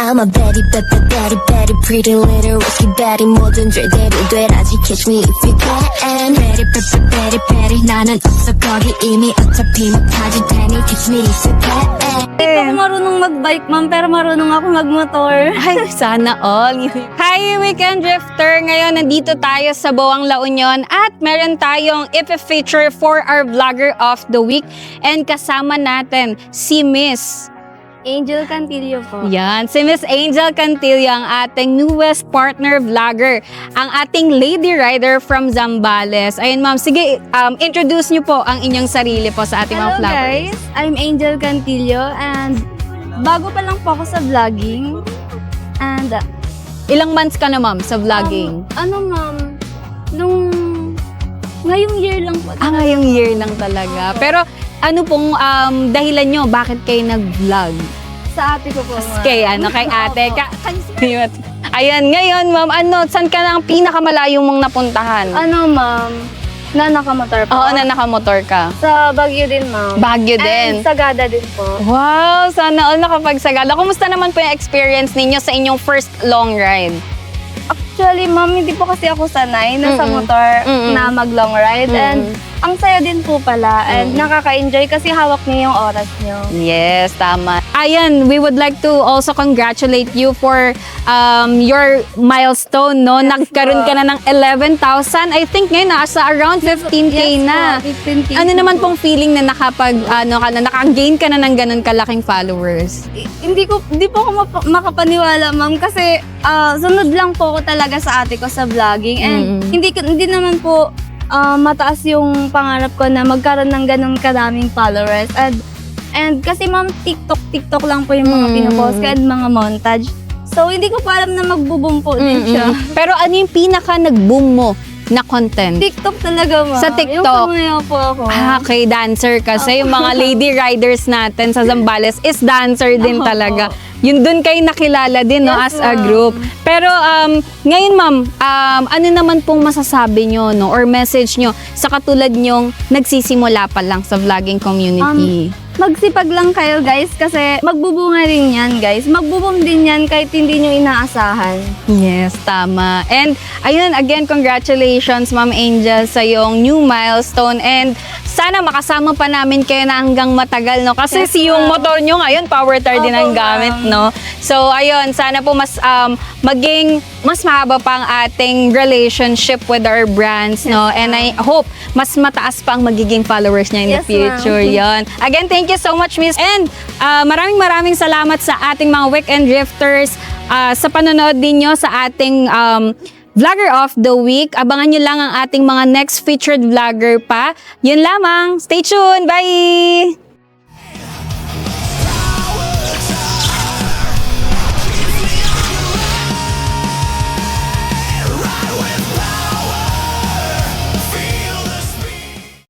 I'm a baddie, baddie, baddie, pretty little whiskey baddie. 뭐든 절대로 되라지. Catch me if you can. Baddie, baddie, baddie. 나는 없어 거기 이미 어차피 못하지 테니. Catch me if you can. Hindi po ako marunong mag-bike, ma'am, pero marunong ako mag-motor. Ay, sana all. Hi, Weekend Drifter! Ngayon, nandito tayo sa Bawang La Union at meron tayong feature for our Vlogger of the Week. And kasama natin si Miss Angel Cantillo po. Yan, si Miss Angel Cantillo, ang ating newest partner vlogger, ang ating lady rider from Zambales. Ayun ma'am, sige, introduce niyo po ang inyong sarili po sa ating mga Hello vloggers. guys, I'm Angel Cantillo and bago pa lang po ako sa vlogging. And Ilang months ka na ma'am sa vlogging? ma'am, ngayong year lang po. Ngayong year lang talaga. Pero ano pong dahilan nyo, bakit kayo nag-vlog? Sa ate ko po, ma'am. Kay ate. Opo. Ayan, ngayon ma'am, saan ka na ang pinakamalayo mong napuntahan? Ma'am, na nakamotor po. Oo, na nakamotor ka. Sa Baguio din, ma'am. Baguio din. And Sagada din po. Wow, sana all nakapagsagala. Kumusta naman po yung experience ninyo sa inyong first long ride? Actually, ma'am, hindi po kasi ako sanay na sa motor na mag-long ride. And ang saya din po pala. And nakaka-enjoy kasi hawak niyo yung oras niyo. Yes, tama. Ayan, we would like to also congratulate you for your milestone, no? Yes, Nagkaroon ka na ng 11,000. I think ngayon nasa around 15K Yes, na. po, 15K Ano po. naman pong feeling na naka-gain ka na ng ganun kalaking followers? Hindi po ako makapaniwala, ma'am, kasi sunod lang po ako talaga sa ate ko sa vlogging. And hindi naman po mataas yung pangarap ko na magkaroon ng ganun karaming followers. And kasi ma'am, TikTok lang po yung mga pinopost ko and mga montage. So, hindi ko pa alam na magbo-boom po din siya. Pero ano yung pinaka nag-boom mo na content? TikTok talaga, ma'am. Sa TikTok? Yung sumayaw po ako. Okay, dancer kasi. Yung mga lady riders natin sa Zambales is dancer din talaga. Yun dun kayo nakilala din, no, Yes, as a ma'am. group. Pero ngayon, ma'am, ano naman pong masasabi nyo, no, or message nyo sa katulad nyong nagsisimula pa lang sa vlogging community? Magsipag lang kayo, guys, kasi magbubunga rin yan, guys. Magbo-boom din yan kahit hindi nyo inaasahan. Yes, tama. And ayun, again, congratulations, Ma'am Angel, sa iyong new milestone. And sana makasama pa namin kayo na hanggang matagal, no? Kasi Yes, yung ma'am. motor nyo ngayon, power tar din ang Opo, gamit, ma'am. no? So, ayun, sana po maging mas mahaba pa ang ating relationship with our brands, no? And I hope mas mataas pa ang magiging followers niya in the Yes, future. ma'am. Yon. Again, thank you so much, Miss. And maraming salamat sa ating mga Weekend Drifters sa panonood ninyo sa ating Vlogger of the Week. Abangan nyo lang ang ating mga next featured vlogger pa. Yun lamang. Stay tuned. Bye!